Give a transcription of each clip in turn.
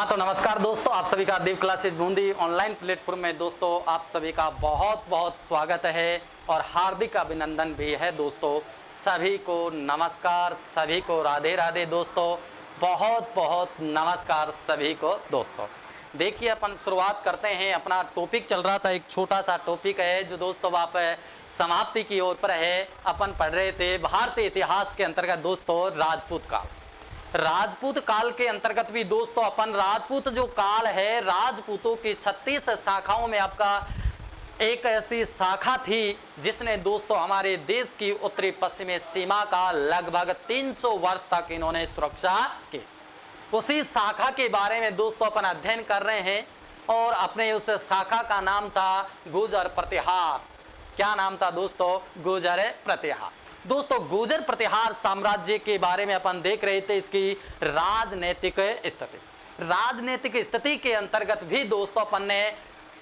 हाँ तो नमस्कार दोस्तों, आप सभी का देव क्लासेज बूंदी ऑनलाइन प्लेटफॉर्म में दोस्तों आप सभी का बहुत बहुत स्वागत है और हार्दिक अभिनंदन भी है दोस्तों। सभी को नमस्कार, सभी को राधे राधे दोस्तों, बहुत बहुत नमस्कार सभी को दोस्तों। देखिए अपन शुरुआत करते हैं। अपना टॉपिक चल रहा था, एक छोटा सा टॉपिक है जो दोस्तों आप समाप्ति की ओर पर है। अपन पढ़ रहे थे भारतीय इतिहास के अंतर्गत दोस्तों राजपूत काल। राजपूत काल के अंतर्गत भी दोस्तों अपन राजपूत जो काल है, राजपूतों की 36 शाखाओं में आपका एक ऐसी शाखा थी जिसने दोस्तों हमारे देश की उत्तरी पश्चिमी सीमा का लगभग 300 वर्ष तक इन्होंने सुरक्षा की। उसी शाखा के बारे में दोस्तों अपन अध्ययन कर रहे हैं और अपने उस शाखा का नाम था गुर्जर प्रतिहार। क्या नाम था दोस्तों? गुर्जर प्रतिहार। दोस्तों गुर्जर प्रतिहार साम्राज्य के बारे में अपन देख रहे थे, इसकी राजनीतिक स्थिति। राजनीतिक स्थिति के अंतर्गत भी दोस्तों अपन ने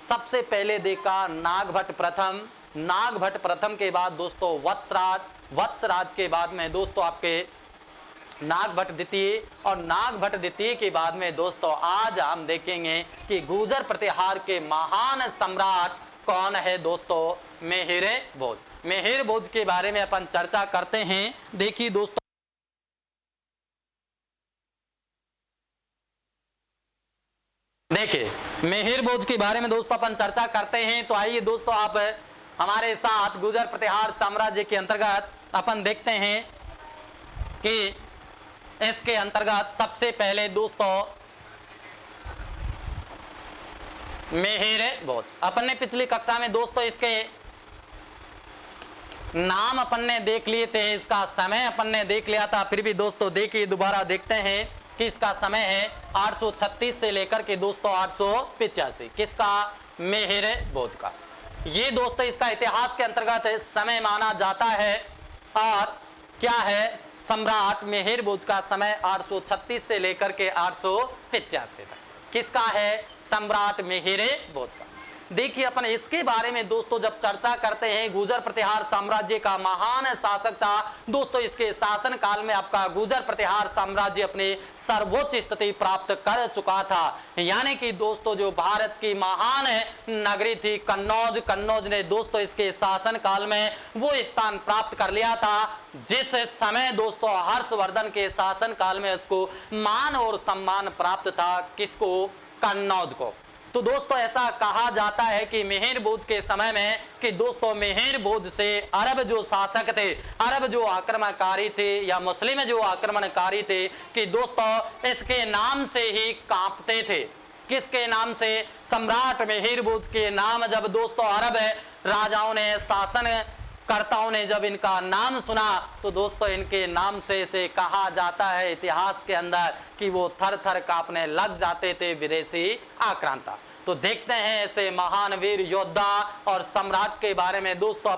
सबसे पहले देखा नागभट्ट प्रथम। नागभट्ट प्रथम के बाद दोस्तों वत्सराज, वत्सराज के बाद में दोस्तों आपके नागभट्ट द्वितीय और नागभट्ट द्वितीय के बाद में दोस्तों आज हम देखेंगे कि गुर्जर प्रतिहार के महान सम्राट कौन है दोस्तों? मिहिर भोज। मिहिर भोज के बारे में अपन चर्चा करते हैं। देखिए दोस्तों, देखिए मिहिर भोज के बारे में दोस्तों अपन चर्चा करते हैं। तो आइए दोस्तों आप हमारे साथ गुर्जर प्रतिहार साम्राज्य के अंतर्गत अपन देखते हैं कि इसके अंतर्गत सबसे पहले दोस्तों मिहिर भोज। अपन ने पिछली कक्षा में दोस्तों इसके नाम अपन ने देख लिए थे, इसका समय अपन ने देख लिया था, फिर भी दोस्तों देखिए दोबारा देखते हैं कि इसका समय है 836 से लेकर के दोस्तों 885। किसका? मिहिर भोज का। ये दोस्तों इसका इतिहास के अंतर्गत समय माना जाता है। और क्या है? सम्राट मिहिर भोज का समय 836 से लेकर के 885 तक। किसका है? सम्राट मिहिर भोज का। देखिए अपन इसके बारे में दोस्तों जब चर्चा करते हैं, गुर्जर प्रतिहार साम्राज्य का महान शासक था दोस्तों। इसके शासन काल में आपका गुर्जर प्रतिहार साम्राज्य अपने सर्वोच्च स्थिति प्राप्त कर चुका था। यानी कि दोस्तों जो भारत की महान नगरी थी कन्नौज, कन्नौज ने दोस्तों इसके शासन काल में वो स्थान प्राप्त कर लिया था जिस समय दोस्तों हर्षवर्धन के शासन काल में उसको मान और सम्मान प्राप्त था। किसको? कन्नौज को। तो दोस्तों ऐसा कहा जाता है कि मिहिर भोज के समय में कि दोस्तों मिहिर भोज से अरब जो शासक थे, अरब जो आक्रमणकारी थे या मुस्लिम जो आक्रमणकारी थे कि दोस्तों इसके नाम से ही कांपते थे। किसके नाम से? सम्राट मिहिर भोज के नाम जब दोस्तों अरब राजाओं ने, शासन कर्ताओं ने जब इनका नाम सुना तो दोस्तों इनके नाम से कहा जाता है इतिहास के अंदर कि वो थर थर कांपने लग जाते थे विदेशी आक्रांता। तो देखते हैं ऐसे महान वीर योद्धा और सम्राट के बारे में दोस्तों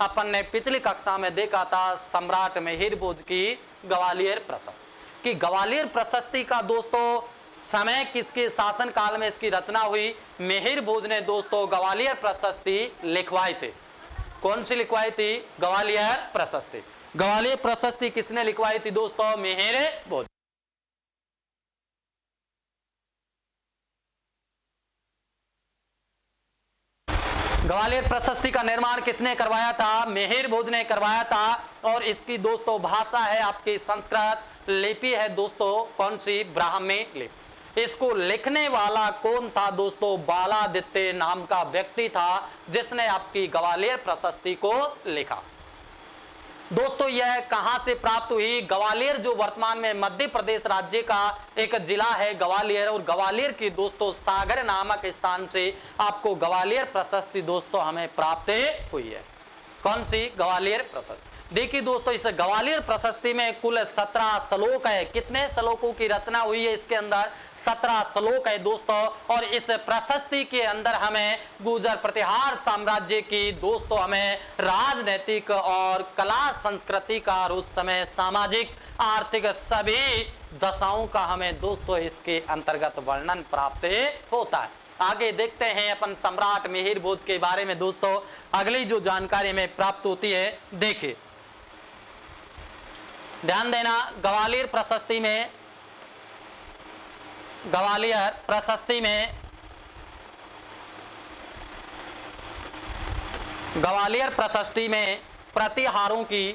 अपन ने पिछली कक्षा में देखा था सम्राट मिहिर भोज की ग्वालियर प्रशस्ति। कि ग्वालियर प्रशस्ति का दोस्तों समय किसके शासन काल में इसकी रचना हुई? मिहिर भोज ने दोस्तों ग्वालियर प्रशस्ति लिखवाई थी। कौन सी लिखवाई थी? ग्वालियर प्रशस्ति। ग्वालियर प्रशस्ति किसने लिखवाई थी दोस्तों? मिहिर भोज। ग्वालियर प्रशस्ति का निर्माण किसने करवाया था? मिहिर भोज ने करवाया था। और इसकी दोस्तों भाषा है आपकी संस्कृत, लिपि है दोस्तों कौन सी? ब्राह्मी लिपि। इसको लिखने वाला कौन था दोस्तों? बालादित्य नाम का व्यक्ति था जिसने आपकी ग्वालियर प्रशस्ति को लिखा। दोस्तों यह कहां से प्राप्त हुई? ग्वालियर जो वर्तमान में मध्य प्रदेश राज्य का एक जिला है ग्वालियर, और ग्वालियर की दोस्तों सागर नामक स्थान से आपको ग्वालियर प्रशस्ति दोस्तों हमें प्राप्त हुई है। कौन सी? ग्वालियर प्रशस्ति। देखिए दोस्तों इस ग्वालियर प्रशस्ति में कुल 17 श्लोक है। कितने श्लोकों की रचना हुई है? इसके अंदर 17 श्लोक है दोस्तों। और इस प्रशस्ति के अंदर हमें गुर्जर प्रतिहार साम्राज्य की दोस्तों हमें राजनीतिक और कला संस्कृति का और उस समय सामाजिक आर्थिक सभी दशाओं का हमें दोस्तों इसके अंतर्गत वर्णन प्राप्त होता है। आगे देखते हैं अपन सम्राट मिहिर भोज के बारे में दोस्तों अगली जो जानकारी हमें प्राप्त होती है। देखिए ध्यान देना, ग्वालियर प्रशस्ति में ग्वालियर प्रशस्ति में ग्वालियर प्रशस्ति में प्रतिहारों की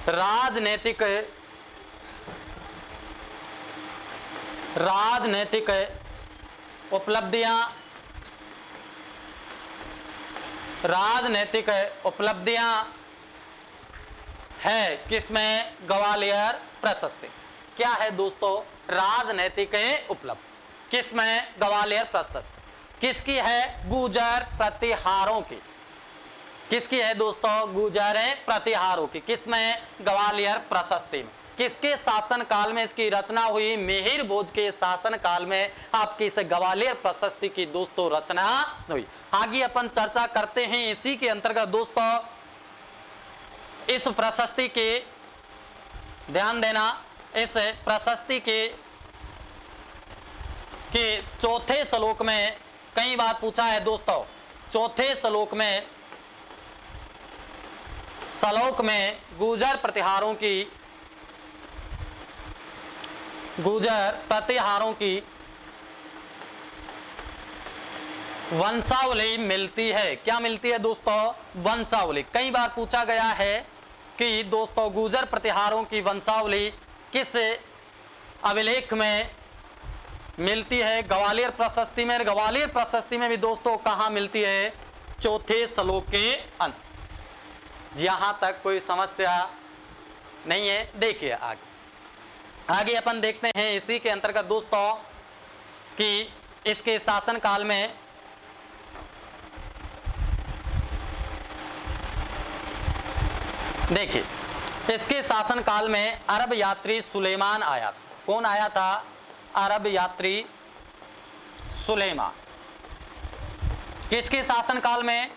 राजनीतिक उपलब्धियां है किसमें? ग्वालियर प्रशस्ति। क्या है दोस्तों? राजनीतिक उपलब्धि किसमें? ग्वालियर प्रशस्ति। किसकी है? गुर्जर प्रतिहारों की। किसकी है दोस्तों? गुर्जर प्रतिहारों की। किसमें? ग्वालियर प्रशस्ति में। किसके शासन काल में इसकी रचना हुई? मिहिर भोज के शासन काल में आपकी इस ग्वालियर प्रशस्ति की दोस्तों रचना हुई। आगे अपन चर्चा करते हैं इसी के अंतर्गत दोस्तों इस प्रशस्ति के, ध्यान देना, इस प्रशस्ति के चौथे श्लोक में कई बार पूछा है दोस्तों। चौथे श्लोक में गुर्जर प्रतिहारों की वंशावली मिलती है। क्या मिलती है दोस्तों? वंशावली। कई बार पूछा गया है कि दोस्तों गुर्जर प्रतिहारों की वंशावली किस अभिलेख में मिलती है? ग्वालियर प्रशस्ति में। ग्वालियर प्रशस्ति में भी दोस्तों कहां मिलती है? चौथे श्लोक के अंत। यहां तक कोई समस्या नहीं है। देखिए आगे अपन देखते हैं इसी के अंतर्गत दोस्तों कि इसके शासन काल में देखिए इसके शासन काल में अरब यात्री सुलेमान आया था। कौन आया था? अरब यात्री सुलेमान। किसके शासन काल में?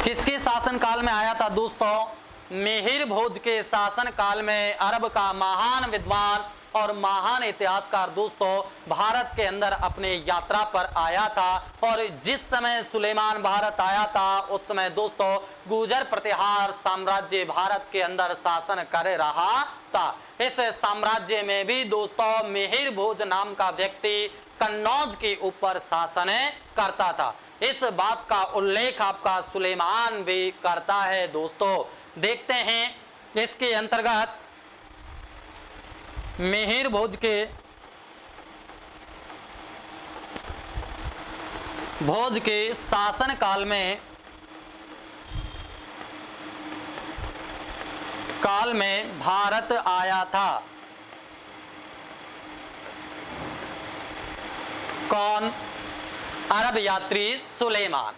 किसके शासन काल में आया था दोस्तों? मिहिर भोज के शासन काल में अरब का महान विद्वान और महान इतिहासकार दोस्तों भारत के अंदर अपने यात्रा पर आया था। और जिस समय सुलेमान भारत आया था उस समय दोस्तों गुर्जर प्रतिहार साम्राज्य भारत के अंदर शासन कर रहा था। इस साम्राज्य में भी दोस्तों मिहिर भोज नाम का व्यक्ति कन्नौज के ऊपर शासन करता था। इस बात का उल्लेख आपका सुलेमान भी करता है दोस्तों। देखते हैं इसके अंतर्गत मिहिर भोज के शासन काल में भारत आया था। कौन? अरब यात्री सुलेमान।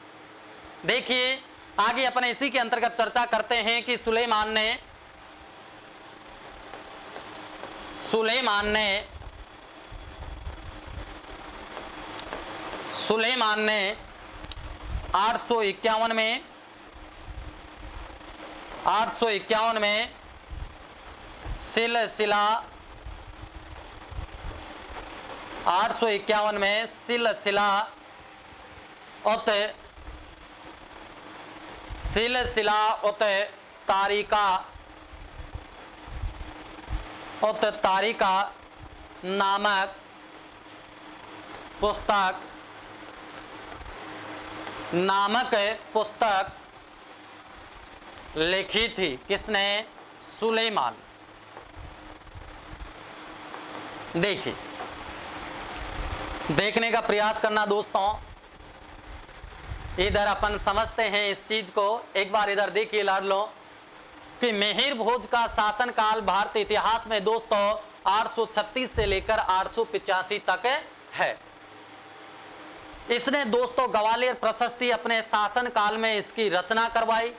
देखिए आगे अपन इसी के अंतर्गत चर्चा करते हैं कि सुलेमान ने 851 में सिलसिला 851 में सिलसिला उत तारिका नामक पुस्तक लिखी थी। किसने? सुलेमान। देखिए देखने का प्रयास करना दोस्तों। इधर अपन समझते हैं इस चीज को। एक बार इधर देखिए लाडलो कि मिहिर भोज का शासन काल भारतीय इतिहास में दोस्तों 836 से लेकर 885 तक है। इसने दोस्तों ग्वालियर प्रशस्ति अपने शासन काल में इसकी रचना करवाई।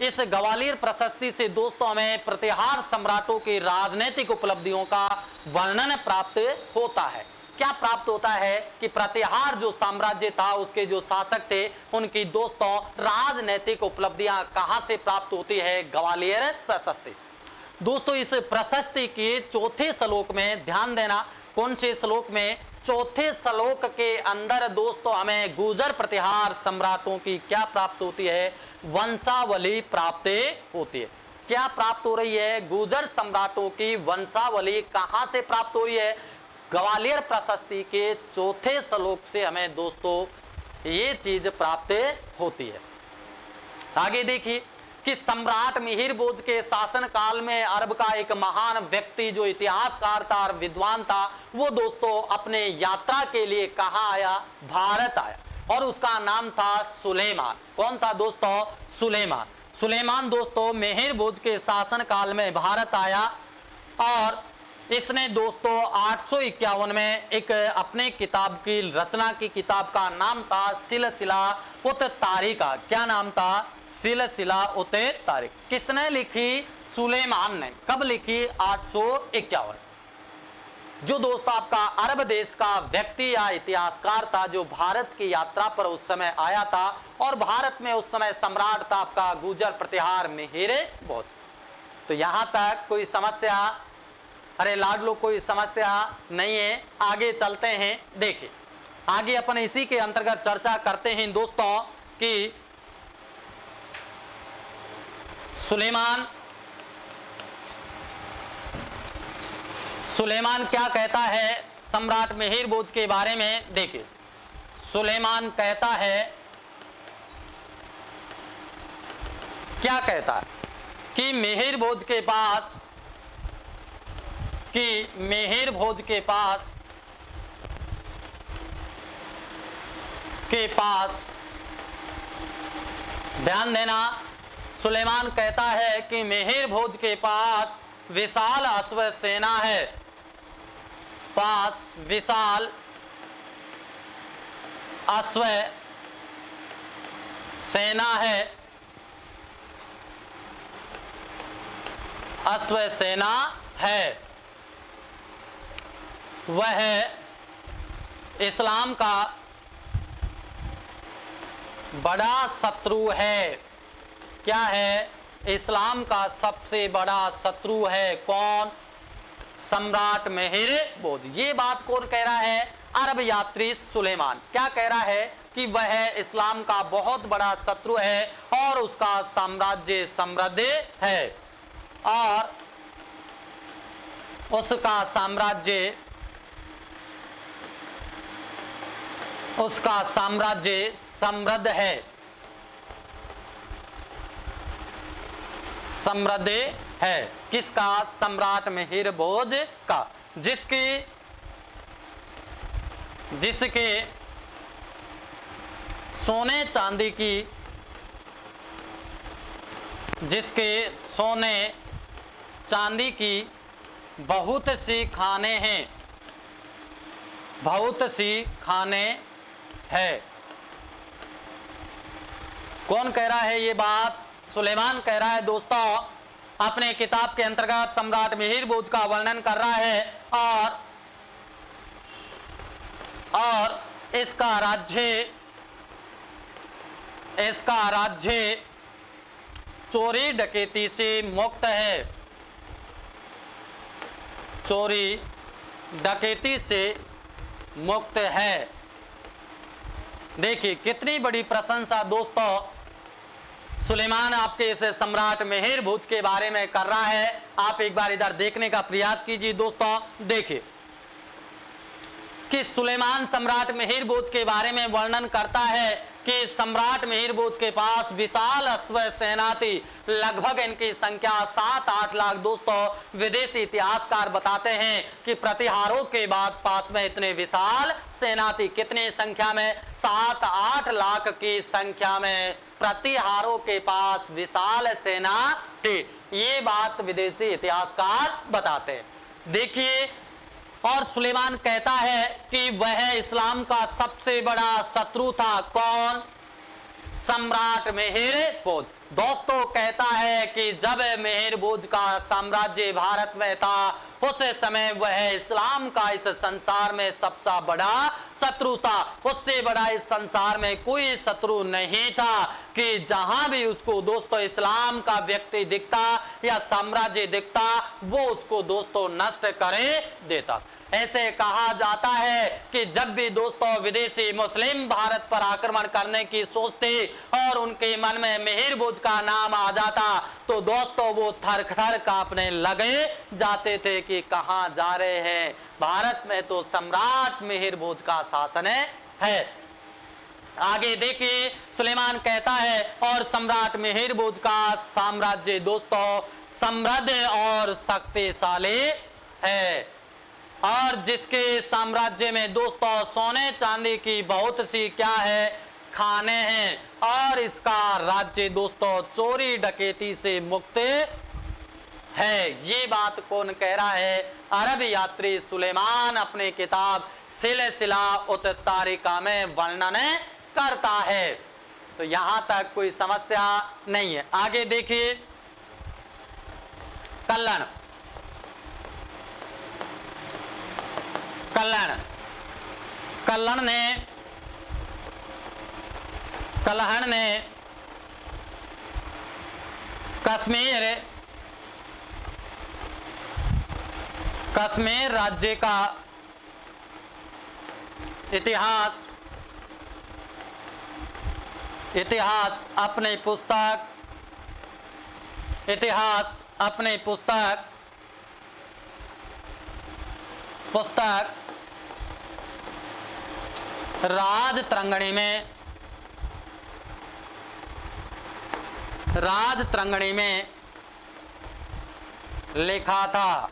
इस ग्वालियर प्रशस्ति से दोस्तों हमें प्रतिहार सम्राटों की राजनीतिक उपलब्धियों का वर्णन प्राप्त होता है। क्या प्राप्त होता है कि प्रतिहार जो साम्राज्य था उसके जो शासक थे उनकी दोस्तों राजनीतिक उपलब्धियां कहां से प्राप्त होती है? ग्वालियर प्रशस्ति से। दोस्तों इस प्रशस्ति के चौथे श्लोक में ध्यान देना, कौन से श्लोक में? चौथे श्लोक के अंदर दोस्तों हमें गुर्जर प्रतिहार सम्राटों की क्या प्राप्त होती है? वंशावली प्राप्त होती है। क्या प्राप्त हो रही है? गुर्जर सम्राटों की वंशावली कहां से प्राप्त हो रही है? ग्वालियर प्रशस्ति के चौथे श्लोक से हमें दोस्तों ये चीज प्राप्त होती है। आगे देखिए कि सम्राट मिहिर भोज के शासन काल में अरब का एक महान व्यक्ति जो इतिहासकार था और विद्वान था, वो दोस्तों अपने यात्रा के लिए कहाँ आया? भारत आया और उसका नाम था सुलेमान। कौन था दोस्तों? सुलेमान। सुलेमान दोस्तों मिहिर भोज के शासन काल में भारत आया और इसने दोस्तों 851 में एक अपने किताब की रचना की। किताब का नाम था सिलसिला उत तारिका। क्या नाम था? सिलसिला उत तारिक। किसने लिखी? सुलेमान ने। कब लिखी? 851। जो दोस्तों आपका अरब देश का व्यक्ति या इतिहासकार था जो भारत की यात्रा पर उस समय आया था और भारत में उस समय सम्राट था आपका गुर्जर प्रतिहार मिहिर भोज। तो यहां तक कोई समस्या? अरे लाडलो कोई समस्या नहीं है। आगे चलते हैं। देखिए आगे अपन इसी के अंतर्गत चर्चा करते हैं दोस्तों कि सुलेमान क्या कहता है सम्राट मिहिर भोज के बारे में। देखिए सुलेमान कहता है, क्या कहता है कि मिहिर भोज के पास ध्यान देना। सुलेमान कहता है कि मिहिर भोज के पास विशाल अश्व सेना है। पास विशाल अश्व सेना है। अश्व सेना है। वह इस्लाम का बड़ा शत्रु है। क्या है? इस्लाम का सबसे बड़ा शत्रु है। कौन? सम्राट मिहिर भोज। ये बात कौन कह रहा है? अरब यात्री सुलेमान। क्या कह रहा है? कि वह इस्लाम का बहुत बड़ा शत्रु है और उसका साम्राज्य समृद्ध है और उसका साम्राज्य समृद्ध है। समृद्ध है। किसका? सम्राट मिहिर भोज का। जिसके सोने चांदी की बहुत सी खाने हैं। बहुत सी खाने हैं। कौन कह रहा है ये बात? सुलेमान कह रहा है दोस्तों। अपने किताब के अंतर्गत सम्राट मिहिर भोज का वर्णन कर रहा है और इसका राज्य चोरी डकैती से मुक्त है। चोरी डकैती से मुक्त है। देखिए कितनी बड़ी प्रशंसा दोस्तों सुलेमान आपके इस सम्राट मिहिर भोज के बारे में कर रहा है। आप एक बार इधर देखने का प्रयास कीजिए दोस्तों। देखिए कि सुलेमान सम्राट मिहिर भोज के बारे में वर्णन करता है कि सम्राट मिहिर भोज के पास विशाल अश्व सेना थी। लगभग इनकी संख्या 7-8 लाख। दोस्तों विदेशी इतिहासकार बताते हैं कि प्रतिहारों के बाद पास में इतने विशाल सेना थी। कितनी संख्या में? 7-8 लाख की संख्या में प्रतिहारों के पास विशाल सेना थी। ये बात विदेशी इतिहासकार बताते हैं। देखिए और सुलेमान कहता है कि वह इस्लाम का सबसे बड़ा शत्रु था। कौन? सम्राट मिहिर भोज। दोस्तों कहता है कि जब मिहिर भोज का साम्राज्य भारत में था उस समय वह इस्लाम का इस संसार में सबसे बड़ा शत्रु था। उससे बड़ा इस संसार में कोई शत्रु नहीं था कि जहां भी उसको दोस्तों इस्लाम का व्यक्ति दिखता या साम्राज्य दिखता वो उसको दोस्तों नष्ट करे देता। ऐसे कहा जाता है कि जब भी दोस्तों विदेशी मुस्लिम भारत पर आक्रमण करने की सोचते और उनके मन में मिहिर भोज का नाम आ जाता तो दोस्तों वो थर थर कांपने लगे जाते थे कि कहां जा रहे हैं, भारत में तो सम्राट मिहिर भोज का शासन है। आगे देखिए सुलेमान कहता है और सम्राट मिहिर भोज का साम्राज्य दोस्तों समृद्ध और शक्तिशाली है और जिसके साम्राज्य में दोस्तों सोने चांदी की बहुत सी क्या है खाने हैं और इसका राज्य दोस्तों चोरी डकैती से मुक्त है। ये बात कौन कह रहा है? अरब यात्री सुलेमान अपने किताब सिलसिला उत तारिका में वर्णन करता है। तो यहां तक कोई समस्या नहीं है। आगे देखिए कल्हण कल्हण ने कश्मीर राज्य का इतिहास अपनी पुस्तक राजतरंगिणी में लिखा था।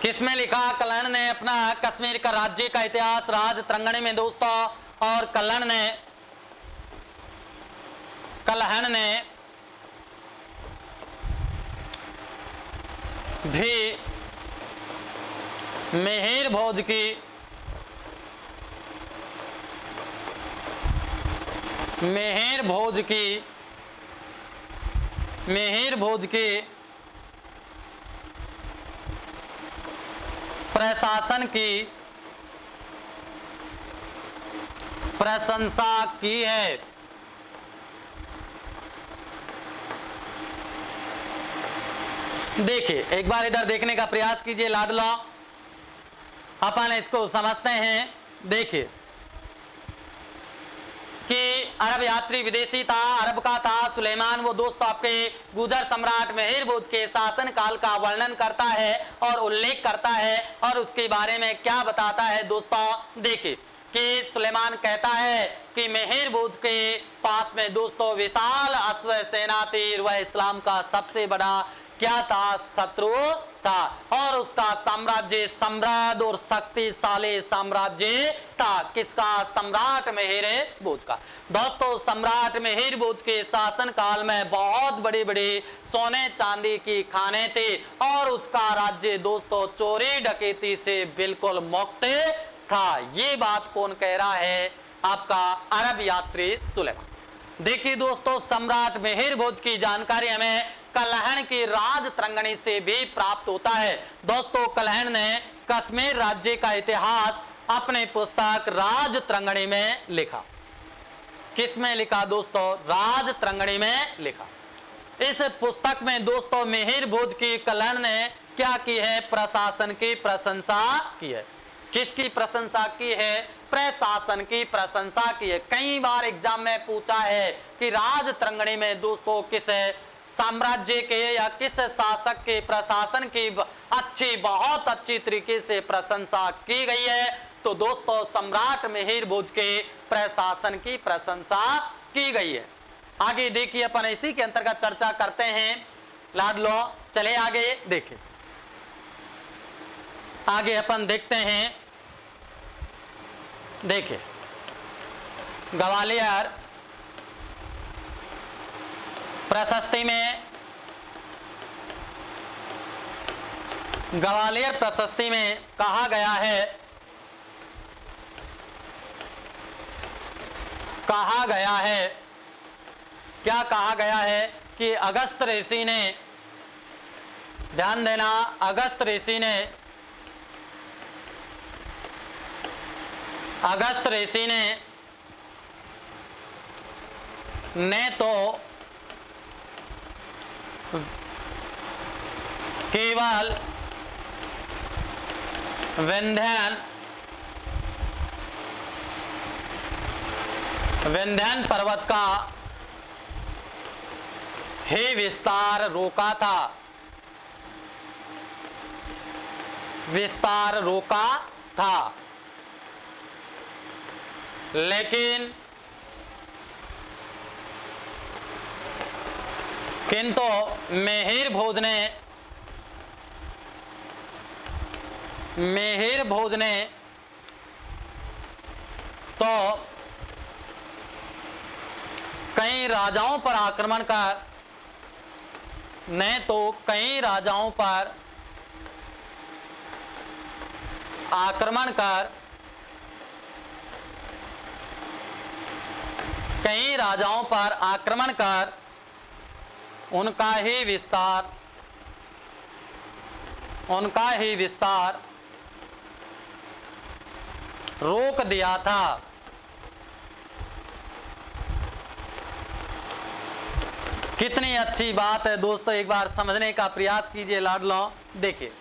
किसमें लिखा? कल्हण ने अपना कश्मीर का राज्य का इतिहास राजतरंगिणी में दोस्तों और कल्हण ने भी मिहिर भोज की प्रशासन की प्रशंसा की है। देखिए एक बार इधर देखने का प्रयास कीजिए लाडलो, अपन इसको समझते हैं। देखिए कि अरब यात्री विदेशी था, अरब का था सुलेमान, वो दोस्तों आपके गुजर सम्राट मिहिर भोज के शासन काल का वर्णन करता है और उल्लेख करता है और उसके बारे में क्या बताता है दोस्तों। देखिए कि सुलेमान कहता है कि मिहिर भोज के पास में दोस्तों विशाल अश्व सेना थी, वह इस्लाम का सबसे बड़ा क्या था? शत्रु था और उसका साम्राज्य समृद्ध और शक्तिशाली साम्राज्य था। किसका? सम्राट मिहिर भोज का। दोस्तों सम्राट मिहिर भोज के शासन काल में बहुत बड़ी बड़ी सोने चांदी की खाने थे और उसका राज्य दोस्तों चोरी डकैती से बिल्कुल मुक्त था। ये बात कौन कह रहा है? आपका अरब यात्री सुलेमान। देखिए दोस्तों सम्राट मिहिर भोज की जानकारी हमें कल्हण की राजतरंगिणी से भी प्राप्त होता है। दोस्तों कल्हण ने कश्मीर राज्य का इतिहास अपने पुस्तक राजतरंगिणी में लिखा। किसमें लिखा दोस्तों? राजतरंगिणी में लिखा। इस पुस्तक में दोस्तों मिहिर भोज की कल्हण ने क्या की है? प्रशासन की प्रशंसा की है। किसकी प्रशंसा की है? प्रशासन की प्रशंसा की है। कई बार एग्जाम में पूछा है कि राजतरंगिणी में दोस्तों किस साम्राज्य के या किस शासक के प्रशासन की बहुत अच्छी तरीके से प्रशंसा की गई है। तो दोस्तों सम्राट मिहिर भोज के प्रशासन की प्रशंसा की गई है। आगे देखिए अपन इसी के अंतर्गत चर्चा करते हैं लाडलो। चले आगे देखें, आगे अपन देखते हैं। देखिए ग्वालियर प्रशस्ति में कहा गया है क्या कहा गया है कि अगस्त ऋषि ने, ध्यान देना, अगस्त ऋषि ने ने तो केवल विंध्यान पर्वत का ही विस्तार रोका था, विस्तार रोका था, लेकिन किंतु मिहिर भोज ने तो कई राजाओं पर आक्रमण कर उनका ही विस्तार रोक दिया था। कितनी अच्छी बात है दोस्तों, एक बार समझने का प्रयास कीजिए लाडलो। देखिए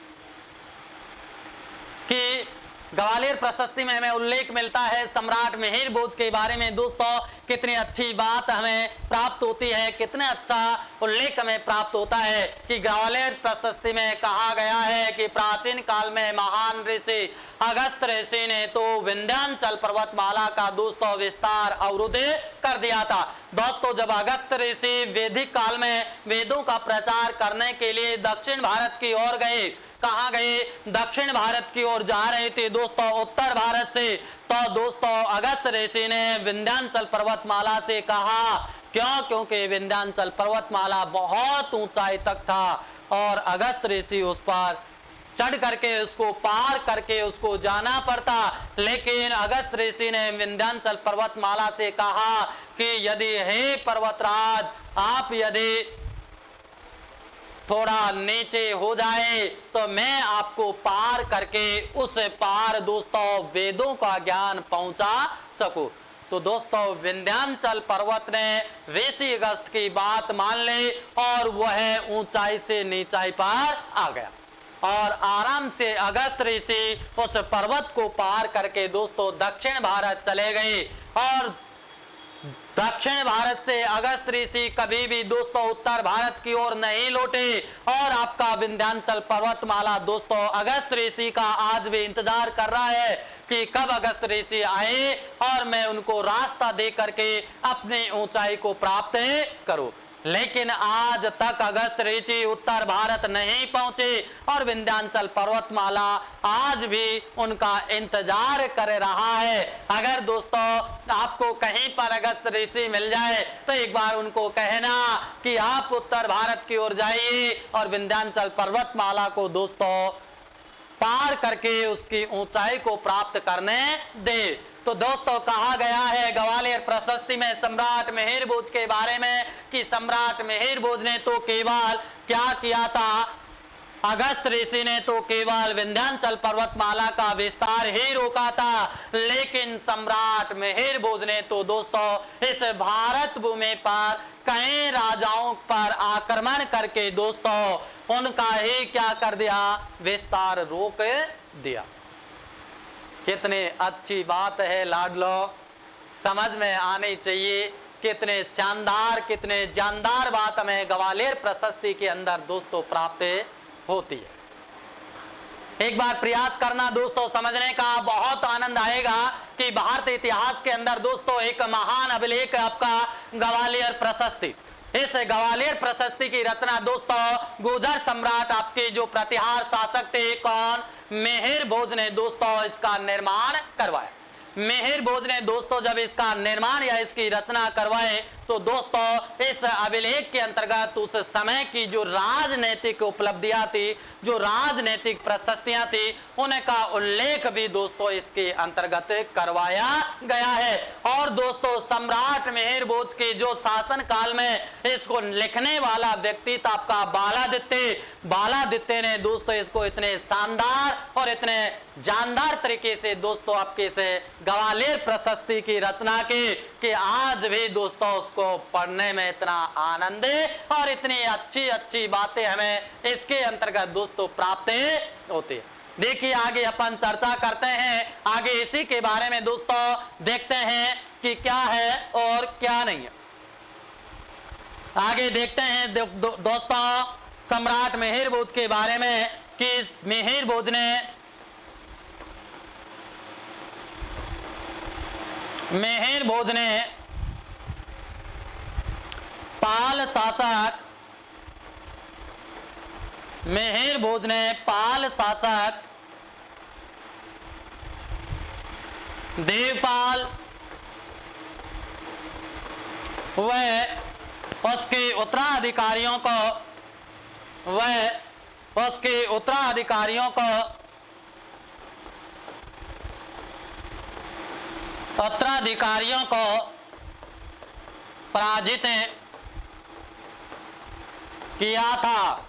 कि ग्वालियर प्रशस्ति में हमें उल्लेख मिलता है सम्राट मिहिर भोज के बारे में। दोस्तों कितनी अच्छी बात हमें प्राप्त होती है, कितना अच्छा उल्लेख हमें प्राप्त होता है कि ग्वालियर प्रशस्ति में कहा गया है कि प्राचीन काल में महान ऋषि अगस्त ऋषि ने तो विंध्याचल पर्वतमाला का दोस्तों विस्तार अवरुद्ध कर दिया था। दोस्तों जब अगस्त ऋषि वैदिक काल में वेदों का प्रचार करने के लिए दक्षिण भारत की ओर गए, कहां गए? दक्षिण भारत की ओर जा रहे थे दोस्तों, उत्तर भारत से। तो दोस्तों अगस्त ऋषि ने विंध्याचल पर्वतमाला से कहा, क्यों? क्योंकि विंध्याचल पर्वतमाला बहुत ऊंचाई तक था और अगस्त ऋषि उस पर चढ़ करके उसको पार करके उसको जाना पड़ता। लेकिन अगस्त ऋषि ने विंध्याचल पर्वतमाला से कहा कि यदि हे पर्वतराज आप यदि थोड़ा नीचे हो जाए तो मैं आपको पार करके उस पार दोस्तों वेदों का ज्ञान पहुंचा सकूं। तो दोस्तों विंध्याचल पर्वत ने ऋषि अगस्त की बात मान ली और वह ऊंचाई से नीचाई पर आ गया और आराम से अगस्त ऋषि उस पर्वत को पार करके दोस्तों दक्षिण भारत चले गए। और दक्षिण भारत से अगस्त ऋषि कभी भी दोस्तों उत्तर भारत की ओर नहीं लौटे और आपका विंध्याचल पर्वतमाला दोस्तों अगस्त ऋषि का आज भी इंतजार कर रहा है कि कब अगस्त ऋषि आए और मैं उनको रास्ता दे करके अपनी ऊंचाई को प्राप्त करूं। लेकिन आज तक अगस्त ऋषि उत्तर भारत नहीं पहुंचे और विंध्याचल पर्वतमाला आज भी उनका इंतजार कर रहा है। अगर दोस्तों आपको कहीं पर अगस्त ऋषि मिल जाए तो एक बार उनको कहना कि आप उत्तर भारत की ओर जाइए और विंध्याचल पर्वतमाला को दोस्तों पार करके उसकी ऊंचाई को प्राप्त करने दे। तो दोस्तों कहा गया है ग्वालियर प्रशस्ति में सम्राट मिहिर भोज के बारे में कि सम्राट मिहिर भोज ने तो केवल क्या किया था, अगस्त ऋषि ने तो केवल विंध्याचल पर्वतमाला का विस्तार ही रोका था, लेकिन सम्राट मिहिर भोज ने तो दोस्तों इस भारत भूमि पर कई राजाओं पर आक्रमण करके दोस्तों उनका ही क्या कर दिया, विस्तार रोक दिया। कितनी अच्छी बात है लाडलो, समझ में आनी चाहिए। कितने शानदार कितने जानदार बात हमें ग्वालियर प्रशस्ति के अंदर दोस्तों प्राप्त होती है। एक बार प्रयास करना दोस्तों, समझने का बहुत आनंद आएगा कि भारतीय इतिहास के अंदर दोस्तों एक महान अभिलेख आपका ग्वालियर प्रशस्ति। इस ग्वालियर प्रशस्ति की रचना दोस्तों गुर्जर सम्राट आपके जो प्रतिहार शासक थे कौन, मिहिर भोज ने दोस्तों इसका निर्माण करवाया। मिहिर भोज ने दोस्तों जब इसका निर्माण या इसकी रचना करवाए तो दोस्तों इस अभिलेख के अंतर्गत उस समय की जो राजनीतिक उपलब्धियां थी, जो राजनीतिक प्रशस्तियां थी, उनका उल्लेख भी दोस्तों इसके अंतर्गत करवाया गया है। और दोस्तों सम्राट मिहिर भोज के जो शासन काल में इसको लिखने वाला व्यक्ति था आपका बालादित्य ने दोस्तों इसको इतने शानदार और इतने जानदार तरीके से दोस्तों आपके से ग्वालियर प्रशस्ति की रचना की कि आज भी दोस्तों उसको पढ़ने में इतना आनंद और इतनी अच्छी अच्छी बातें हमें इसके अंतर्गत दोस्तों प्राप्त होती है। देखिए आगे अपन चर्चा करते हैं, आगे इसी के बारे में दोस्तों देखते हैं कि क्या है और क्या नहीं है। आगे देखते हैं दोस्तों सम्राट मिहिर भोज के बारे में कि मिहिर भोज ने पाल शासक देवपाल व उसके उत्तराधिकारियों को पराजित किया था।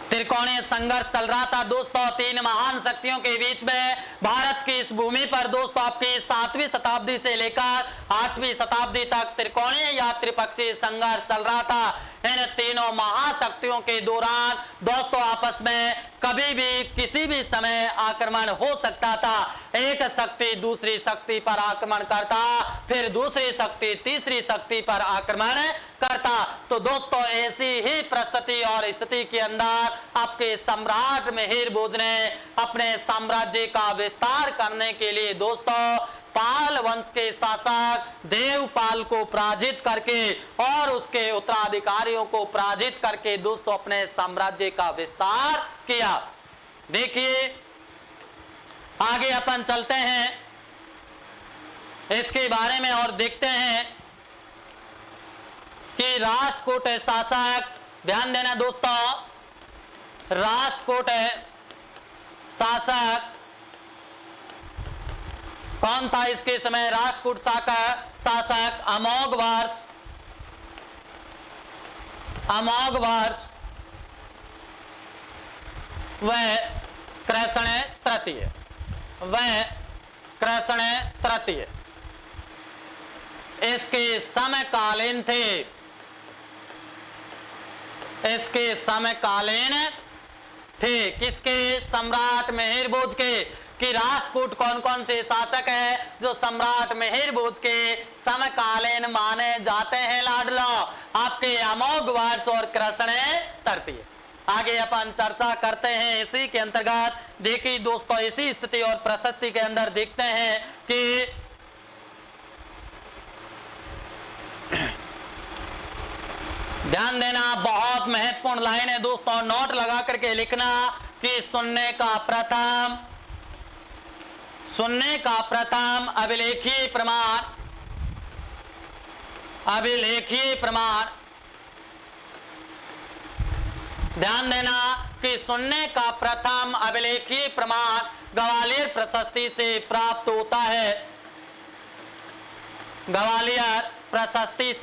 त्रिकोणीय संघर्ष चल रहा था दोस्तों तीन महान शक्तियों के बीच में। भारत की इस भूमि पर दोस्तों आपकी 7वीं शताब्दी से लेकर 8वीं शताब्दी तक त्रिकोणीय या त्रिपक्षीय संघर्ष चल रहा था। इन तीनों महाशक्तियों के दौरान दोस्तों आपस में कभी भी किसी भी समय आक्रमण हो सकता था। एक शक्ति दूसरी शक्ति पर आक्रमण करता, फिर दूसरी शक्ति तीसरी शक्ति पर आक्रमण करता। तो दोस्तों ऐसी ही परिस्थिति और स्थिति के अंदर आपके सम्राट मिहिर भोज ने अपने साम्राज्य का विस्तार करने के लिए दोस्तों पाल वंश के शासक देवपाल को पराजित करके और उसके उत्तराधिकारियों को पराजित करके दोस्तों अपने साम्राज्य का विस्तार किया। देखिए आगे अपन चलते हैं इसके बारे में और देखते हैं कि राष्ट्रकूट शासक, ध्यान देना दोस्तों, राष्ट्रकूट शासक कौन था इसके समय? राष्ट्रकूट शासक अमोघ वर्ष व कृष्ण तृतीय इसके समकालीन थे। किसके? सम्राट मिहिर भोज के। कि राष्ट्रकूट कौन कौन से शासक है जो सम्राट मिहिर भोज के समकालीन माने जाते हैं लाडलो? आपके अमोघ वर्ष और कृष्ण तृतीय। आगे अपन चर्चा करते हैं इसी के अंतर्गत। देखिए दोस्तों इसी स्थिति और प्रशस्ति के अंदर देखते हैं कि ध्यान देना, बहुत महत्वपूर्ण लाइन है दोस्तों, नोट लगा करके लिखना कि सुनने का प्रथम अभिलेखीय प्रमाण ध्यान देना कि सुनने का प्रथम अभिलेखीय प्रमाण ग्वालियर प्रशस्ति से प्राप्त होता है। ग्वालियर प्रशस्ति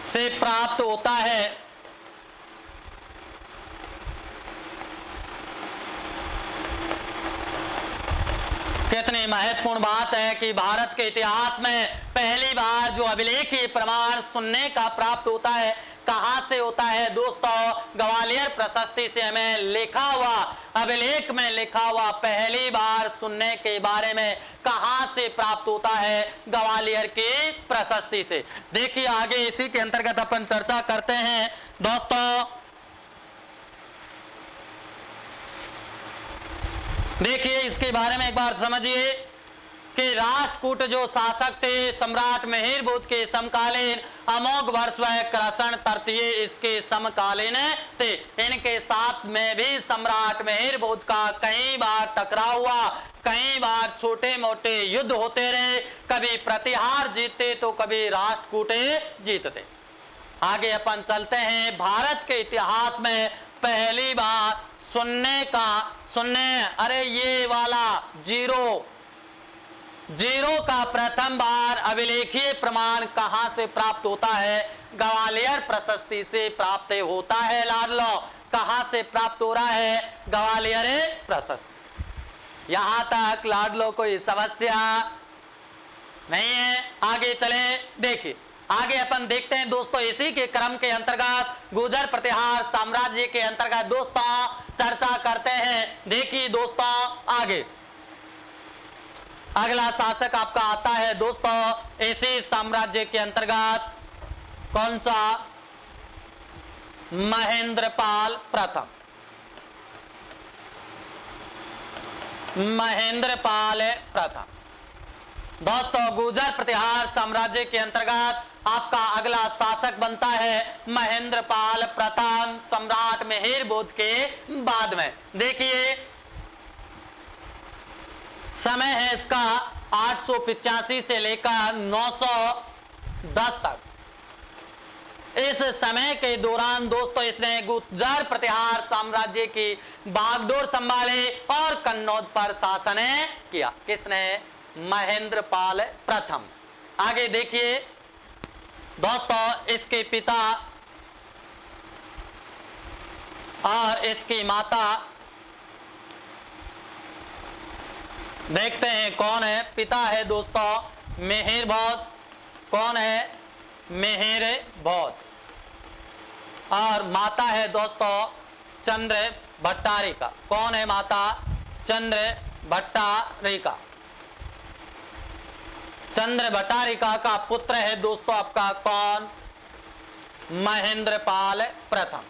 से प्राप्त होता है। कितनी महत्वपूर्ण बात है कि भारत के इतिहास में पहली बार जो अभिलेखीय प्रमाण सुनने का प्राप्त होता है, कहां से होता है दोस्तों? ग्वालियर प्रशस्ति से हमें लिखा हुआ, अभिलेख में लिखा हुआ पहली बार सुनने के बारे में कहां से प्राप्त होता है? ग्वालियर की प्रशस्ति से। देखिए आगे इसी के अंतर्गत अपन चर्चा करते हैं दोस्तों। देखिए इसके बारे में एक बार समझिए कि राष्ट्रकूट जो शासक थे सम्राट मिहिर भोज के समकालीन, अमोघ वर्ष व कृष्ण तृतीय इसके समकालीन थे। इनके साथ में भी सम्राट मिहिर भोज का कई बार टकराव हुआ, कई बार छोटे मोटे युद्ध होते रहे, कभी प्रतिहार जीतते तो कभी राष्ट्रकूट जीतते। आगे अपन चलते हैं। भारत के इतिहास में पहली बार अरे ये वाला जीरो का प्रथम बार अभिलेखीय प्रमाण कहां से प्राप्त होता है? ग्वालियर प्रशस्ति से प्राप्त होता है लाडलो। कहां से प्राप्त हो रहा है? ग्वालियर प्रशस्ति। यहां तक लाडलो कोई समस्या नहीं है। आगे चले, देखिए आगे अपन देखते हैं दोस्तों, इसी के क्रम के अंतर्गत गुर्जर प्रतिहार साम्राज्य के अंतर्गत दोस्तों चर्चा करते हैं। देखिए दोस्तों आगे अगला शासक आपका आता है दोस्तों इसी साम्राज्य के अंतर्गत, कौन सा? महेंद्रपाल प्रथम। महेंद्रपाल प्रथम दोस्तों गुर्जर प्रतिहार साम्राज्य के अंतर्गत आपका अगला शासक बनता है महेंद्रपाल प्रथम, सम्राट मिहिर भोज के बाद में। देखिए समय है इसका 885 से लेकर 910 तक। इस समय के दौरान दोस्तों इसने गुर्जर प्रतिहार साम्राज्य की बागडोर संभाले और कन्नौज पर शासन किया। किसने? महेंद्रपाल प्रथम। आगे देखिए दोस्तों इसके पिता और इसकी माता, देखते हैं कौन है। पिता है दोस्तों मिहिर भोज, कौन है? मिहिर भोज। और माता है दोस्तों चंद्र भट्टारिका, कौन है माता? चंद्र भट्टारिका। चंद्र भट्टारिका का पुत्र है दोस्तों आपका कौन? महेंद्रपाल प्रथम।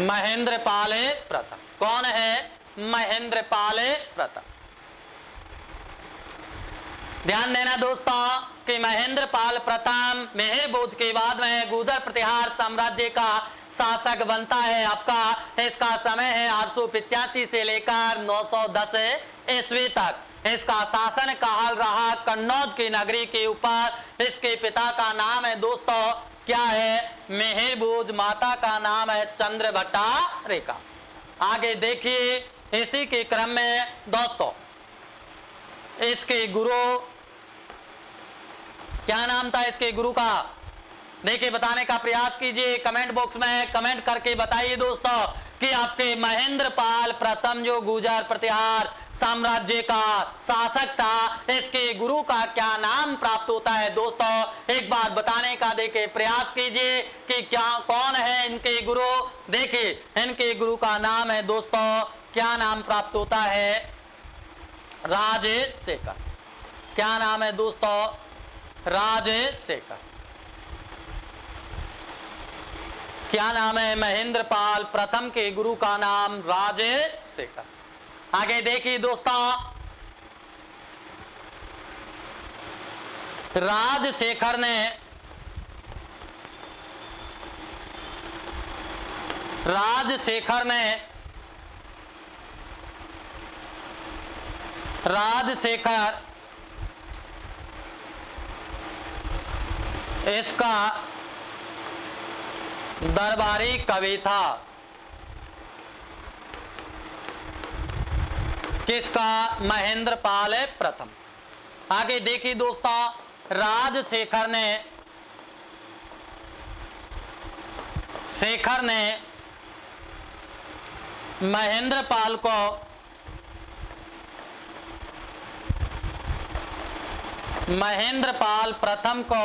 महेंद्रपाल प्रथम कौन है? महेंद्रपाल प्रथम। ध्यान देना दोस्तों कि महेंद्रपाल प्रथम मिहिर भोज के बाद में गुर्जर प्रतिहार साम्राज्य का शासक बनता है आपका। इसका समय है 885 से लेकर 910 ईस्वी तक। इसका शासन काल रहा कन्नौज की नगरी के ऊपर। इसके पिता का नाम है दोस्तों क्या है? मिहिर भोज। माता का नाम है चंद्र भट्टारिका। आगे देखिए इसी के क्रम में दोस्तों इसके गुरु, क्या नाम था इसके गुरु का? देखिए बताने का प्रयास कीजिए, कमेंट बॉक्स में कमेंट करके बताइए दोस्तों कि आपके महेंद्रपाल प्रथम जो गुर्जर प्रतिहार साम्राज्य का शासक था, इसके गुरु का क्या नाम प्राप्त होता है दोस्तों। एक बार बताने का देखिए प्रयास कीजिए कि क्या कौन है इनके गुरु। देखिए इनके गुरु का नाम है दोस्तों, क्या नाम प्राप्त होता है? राजशेखर। क्या नाम है दोस्तों? राजशेखर। क्या नाम है? महेंद्रपाल प्रथम के गुरु का नाम राजशेखर। आगे देखिए दोस्तों राजशेखर इसका दरबारी कवि था। किसका? महेंद्रपाल प्रथम। आगे देखिए दोस्तों राजशेखर ने महेंद्रपाल को महेंद्रपाल प्रथम को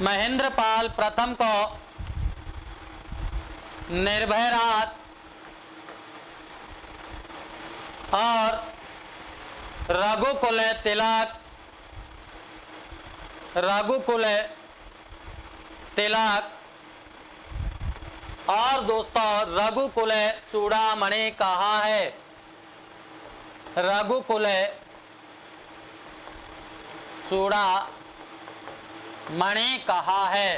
महेंद्रपाल प्रथम को निर्भय राज और रघुकुल तिलक और दोस्तों रघुकुल चूड़ामणि कहा है? रघुकुल चूड़ामणि कहा है?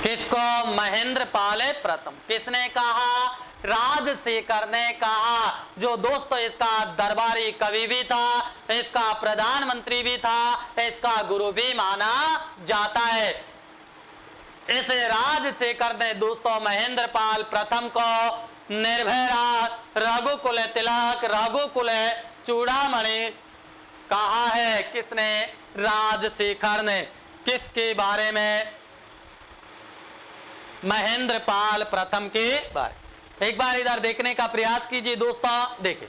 किसको? महेंद्रपाल प्रथम। किसने कहा? राजशेखर ने कहा, जो दोस्तों इसका दरबारी कवि भी था, इसका प्रधानमंत्री भी था, इसका गुरु भी माना जाता है। इस राजशेखर ने दोस्तों महेंद्रपाल प्रथम को निर्भय राज, रघुकुल तिलक, रघुकुल चूड़ामणि कहा है? किसने? राजशेखर ने। किसके बारे में? महेंद्रपाल प्रथम के बारे। एक बार इधर देखने का प्रयास कीजिए दोस्तों। देखिए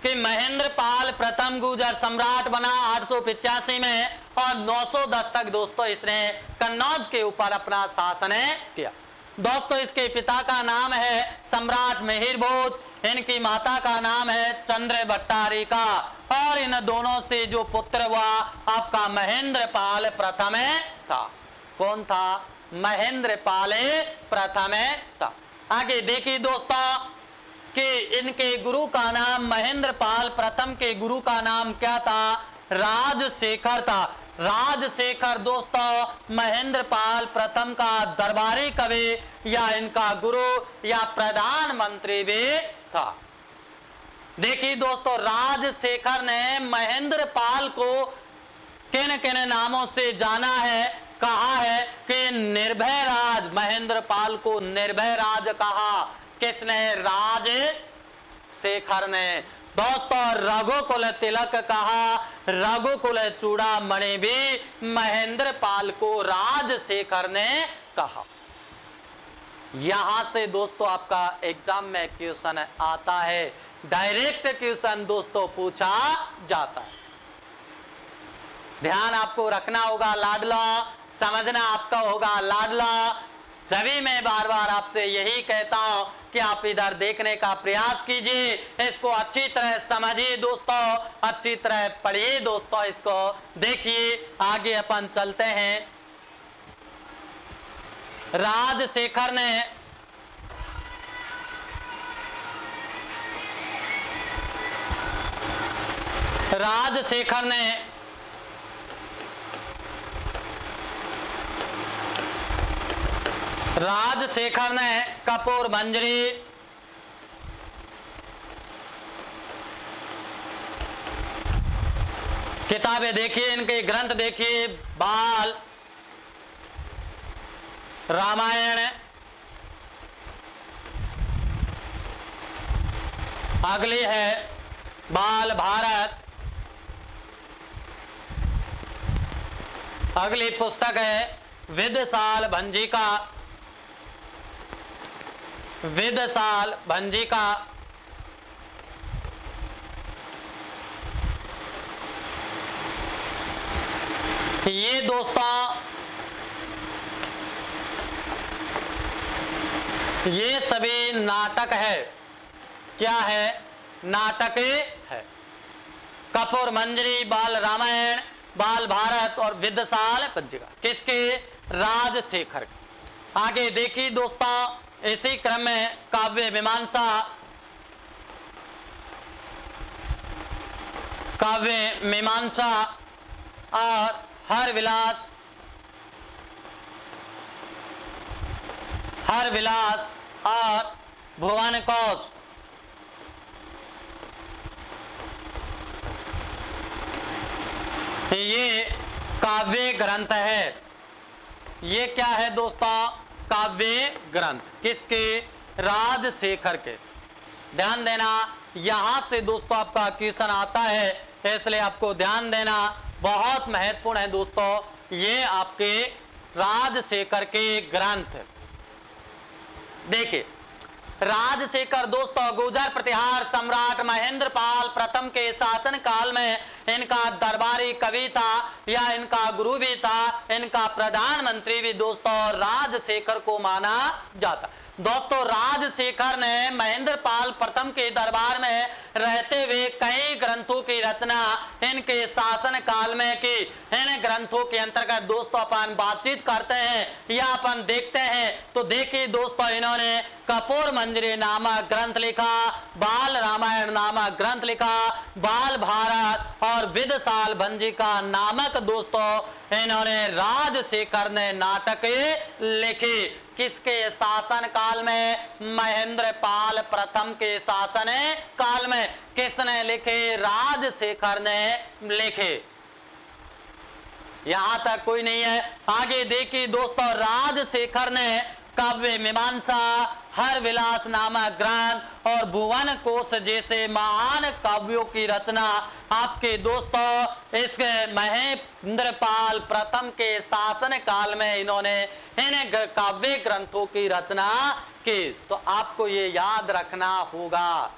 कि महेंद्रपाल प्रथम गुर्जर सम्राट बना 885 में और 910 तक दोस्तों इसने कन्नौज के ऊपर अपना शासन किया। दोस्तों इसके पिता का नाम है सम्राट मिहिर भोज, इनकी माता का नाम है चंद्र भट्टारिका और इन दोनों से जो पुत्र हुआ आपका महेंद्रपाल प्रथम था। कौन था? महेंद्रपाल प्रथम था। आगे देखिए दोस्तों कि इनके गुरु का नाम महेंद्रपाल प्रथम के गुरु का नाम क्या था? राजशेखर था। राजशेखर दोस्तों महेंद्रपाल प्रथम का दरबारी कवि या इनका गुरु या प्रधानमंत्री भी था। देखिए दोस्तों राजशेखर ने महेंद्रपाल को किन किन नामों से जाना है? कहा है कि निर्भय राज। महेंद्रपाल को निर्भय राज कहा। किसने? राजशेखर ने। दोस्तों रघुकुल तिलक कहा, रघुकुल चूड़ामणि भी महेंद्रपाल को राजशेखर ने कहा। यहां से दोस्तों आपका एग्जाम में क्वेश्चन आता है, डायरेक्ट क्वेश्चन दोस्तों पूछा जाता है। ध्यान आपको रखना होगा लाडला, समझना आपका होगा लाडला। सभी मैं बार बार आपसे यही कहता हूं कि आप इधर देखने का प्रयास कीजिए, इसको अच्छी तरह समझिए दोस्तों, अच्छी तरह पढ़िए दोस्तों, इसको देखिए। आगे अपन चलते हैं। राजशेखर ने कपूर मंजरी किताबें देखिए, इनके ग्रंथ देखिए। बाल रामायण, अगली है बाल भारत, अगली पुस्तक है विदसाल भंजिका। विदसाल भंजिका, ये दोस्तों ये सभी नाटक है। क्या है? नाटक है। कपूर मंजरी, बाल रामायण, बाल भारत और विदसाल भंजिका किसके? राजशेखर। आगे देखिए दोस्तों इसी क्रम में काव्य मीमांसा, काव्य मीमांसा और हर विलास, हर विलास और भुवन कोश, ये काव्य ग्रंथ है। ये क्या है दोस्तों? काव्य ग्रंथ किसके? राजशेखर के। ध्यान देना, यहां से दोस्तों आपका क्वेश्चन आता है, इसलिए आपको ध्यान देना बहुत महत्वपूर्ण है दोस्तों। ये आपके राजशेखर के ग्रंथ देखिए। राजशेखर दोस्तों गुर्जर प्रतिहार सम्राट महेंद्रपाल प्रथम के शासन काल में इनका दरबारी कवि था या इनका गुरु भी था, इनका प्रधानमंत्री भी दोस्तों राजशेखर को माना जाता। दोस्तों राजशेखर ने महेंद्रपाल प्रथम के दरबार में रहते हुए कई ग्रंथों की रचना इनके शासन काल में की। इन ग्रंथों के अंतर्गत दोस्तों अपन बातचीत करते हैं या अपन देखते हैं तो देखिए दोस्तों इन्होंने कपूर मंजरी नामक ग्रंथ लिखा, बाल रामायण नामक ग्रंथ लिखा, बाल भारत और विदसाल भंजिका नामक दोस्तों इन्होंने राजशेखर ने नाटक लिखे। किसके शासन काल में? महेंद्रपाल प्रथम के शासन काल में। किसने लिखे? राजशेखर ने लिखे। यहां तक कोई नहीं है। आगे देखिए दोस्तों राजशेखर ने काव्य मीमांसा, हर विलास नामक ग्रंथ और भुवन कोश जैसे महान काव्यों की रचना आपके दोस्तों इस महेंद्रपाल प्रथम के शासन काल में इन्होंने इन काव्य ग्रंथों की रचना की। तो आपको ये याद रखना होगा।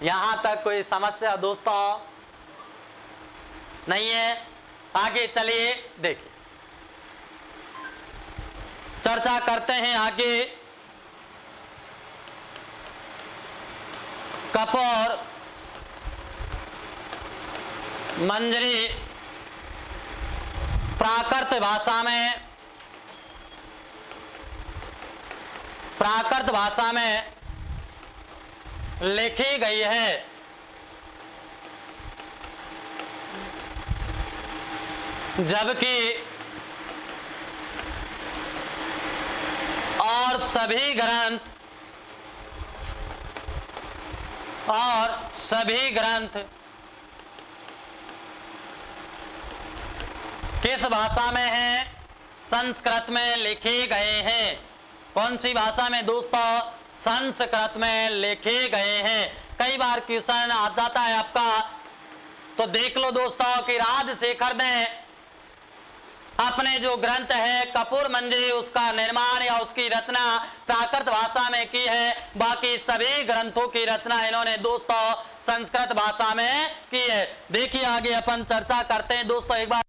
यहां तक कोई समस्या दोस्तों नहीं है? आगे चलिए देखिए, चर्चा करते हैं आगे। कपूर मंजरी प्राकृत भाषा में लिखी गई है। जबकि और सभी ग्रंथ किस भाषा में हैं? संस्कृत में लिखे गए हैं। कौन सी भाषा में दोस्तों? संस्कृत में लिखे गए हैं। कई बार क्वेश्चन आ जाता है आपका, तो देख लो दोस्तों कि राजशेखर ने अपने जो ग्रंथ है कपूर मंजरी, उसका निर्माण या उसकी रचना प्राकृत भाषा में की है। बाकी सभी ग्रंथों की रचना इन्होंने दोस्तों संस्कृत भाषा में की है। देखिए आगे अपन चर्चा करते हैं दोस्तों। एक बार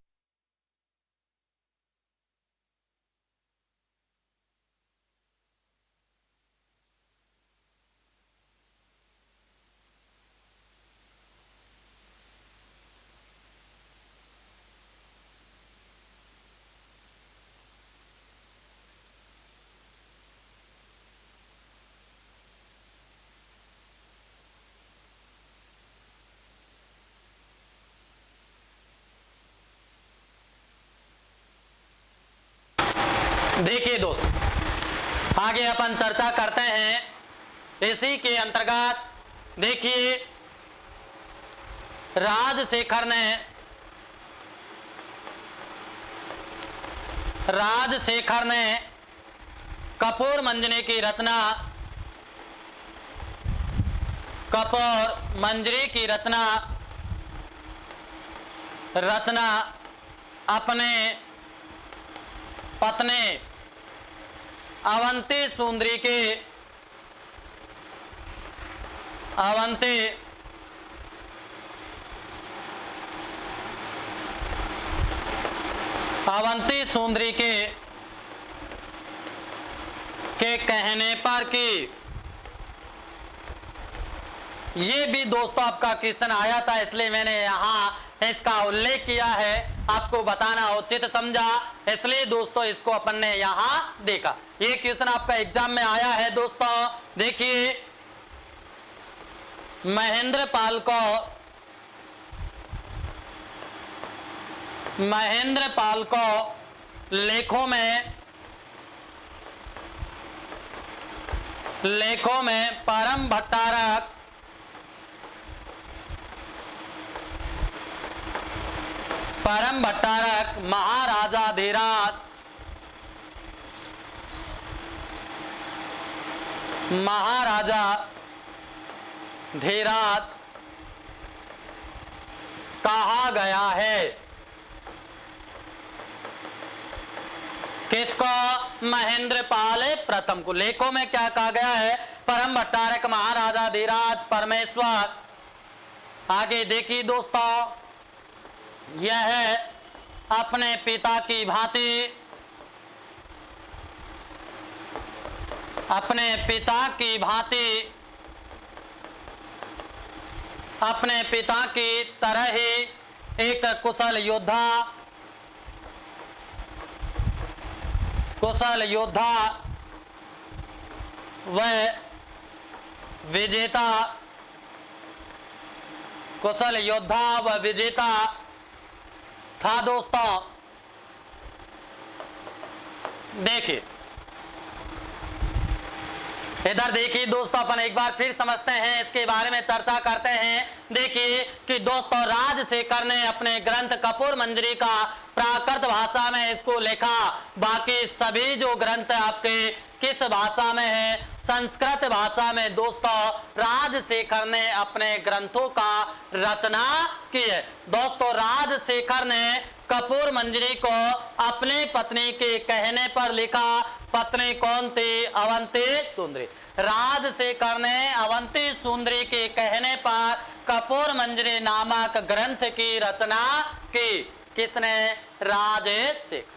देखिए दोस्तों, आगे अपन चर्चा करते हैं इसी के अंतर्गत। देखिए राजशेखर ने कपूर मंजरी की रचना अपने पत्नी अवंती सुंदरी के कहने पर की। ये भी दोस्तों आपका क्वेश्चन आया था, इसलिए मैंने यहाँ इसका उल्लेख किया है, आपको बताना उचित समझा, इसलिए दोस्तों इसको अपन ने यहाँ देखा। ये क्वेश्चन आपका एग्जाम में आया है दोस्तों। देखिए महेंद्रपाल को लेखों में परम भट्टारक महाराजा धीराज कहा गया है। किसको? महेंद्रपाल प्रथम को। लेखों में क्या कहा गया है? परम भट्टारक महाराजा धीराज परमेश्वर। आगे देखिए दोस्तों, यह अपने पिता की भांति अपने पिता की तरह ही एक कुशल योद्धा व विजेता था दोस्तों। देखिए इधर देखिए दोस्तों, अपन एक बार फिर समझते हैं, इसके बारे में चर्चा करते हैं। देखिए कि दोस्तों राजशेखर ने अपने ग्रंथ कपूर मंजरी का प्राकृत भाषा में इसको लिखा। बाकी सभी जो ग्रंथ आपके किस भाषा में है? संस्कृत भाषा में दोस्तों राजशेखर ने अपने ग्रंथों का रचना की है। दोस्तों राजशेखर ने कपूर मंजरी को अपनी पत्नी के कहने पर लिखा। पत्नी कौन थी? अवंती सुंदरी। राजशेखर ने अवंती सुंदरी के कहने पर कपूर मंजरी नामक ग्रंथ की रचना की। किसने? राजशेखर।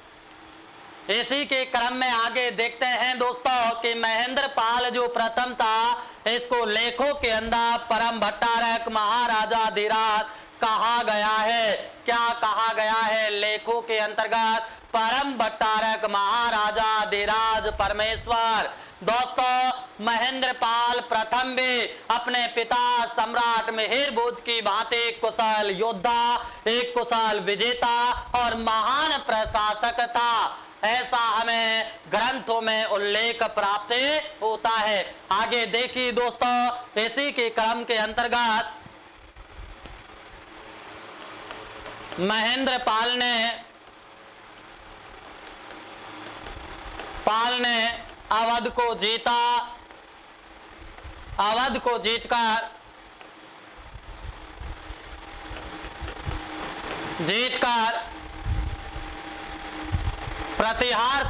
इसी के क्रम में आगे देखते हैं दोस्तों कि महेंद्र पाल जो प्रथम था, इसको लेखों के अंदर परम भट्टारक महाराजाधिराज कहा गया है। क्या कहा गया है? लेखों के अंतर्गत परम भट्टारक महाराजाधिराज परमेश्वर। दोस्तों महेंद्र पाल प्रथम भी अपने पिता सम्राट मिहिर भोज की भांति कुशल योद्धा, एक कुशल विजेता और महान प्रशासक था, ऐसा हमें ग्रंथों में उल्लेख प्राप्त होता है। आगे देखिए दोस्तों, इसी के क्रम के अंतर्गत महेंद्र पाल ने अवध को जीता। अवध को जीतकर प्रतिहार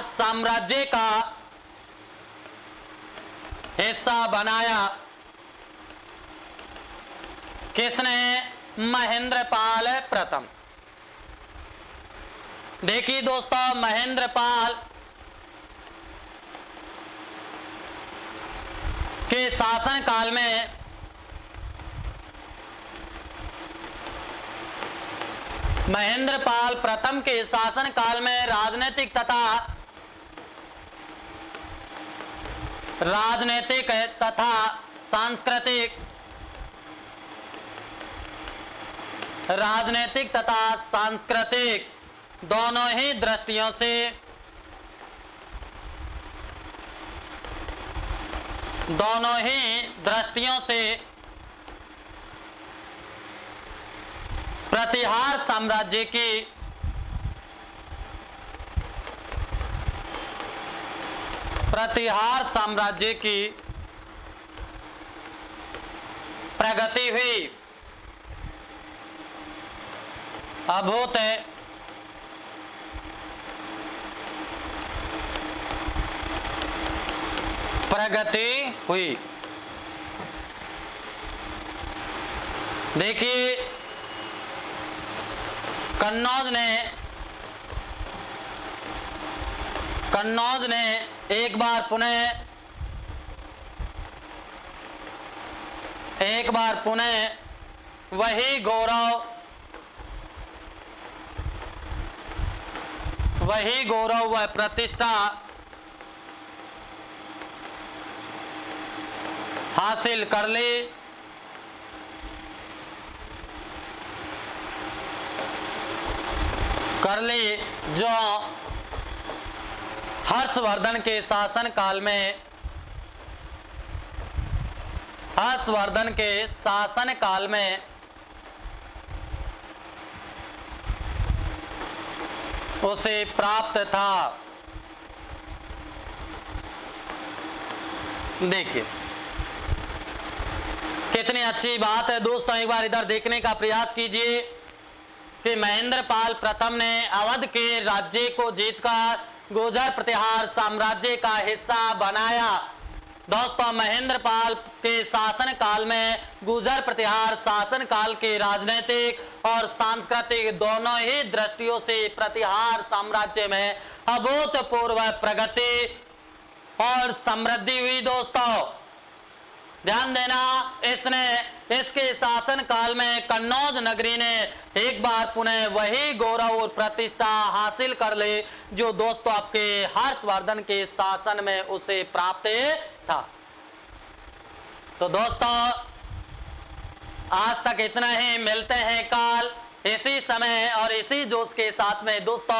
साम्राज्य का हिस्सा बनाया। किसने? महेंद्र पाल प्रथम। देखिए दोस्तों महेंद्र पाल के शासन काल में महेंद्र पाल प्रथम के शासन काल में राजनीतिक तथा सांस्कृतिक दोनों ही दृष्टियों से प्रतिहार साम्राज्य की प्रगति हुई। अभूत प्रगति हुई। देखिए कन्नौज ने एक बार पुनः वही गौरव व प्रतिष्ठा हासिल कर ली। जो हर्षवर्धन के शासन काल में उसे प्राप्त था। देखिए कितनी अच्छी बात है दोस्तों, एक बार इधर देखने का प्रयास कीजिए कि महेंद्र पाल प्रथम ने अवध के राज्य को जीतकर गुर्जर प्रतिहार साम्राज्य का हिस्सा बनाया। दोस्तों महेंद्र पाल के शासन काल में गुर्जर प्रतिहार शासन काल के राजनीतिक और सांस्कृतिक दोनों ही दृष्टियों से प्रतिहार साम्राज्य में अभूतपूर्व प्रगति और समृद्धि हुई। दोस्तों ध्यान देना, इसके शासन काल में कन्नौज नगरी ने एक बार पुनः वही गौरव और प्रतिष्ठा हासिल कर ले जो दोस्तों आपके हर्षवर्धन के शासन में उसे प्राप्त था। तो दोस्तों आज तक इतना ही, मिलते हैं कल इसी समय और इसी जोश के साथ में दोस्तों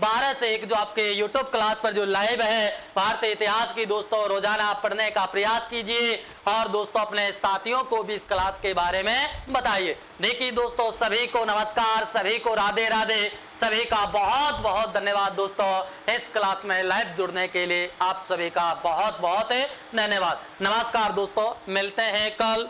12 से 1 जो आपके YouTube क्लास पर जो लाइव है भारतीय इतिहास की दोस्तों रोजाना आप पढ़ने का प्रयास कीजिए और दोस्तों अपने साथियों को भी इस क्लास के बारे में बताइए। देखिए दोस्तों सभी को नमस्कार, सभी को राधे राधे, सभी का बहुत बहुत धन्यवाद दोस्तों इस क्लास में लाइव जुड़ने के लिए। आप सभी का बहुत बहुत धन्यवाद। नमस्कार दोस्तों, मिलते हैं कल।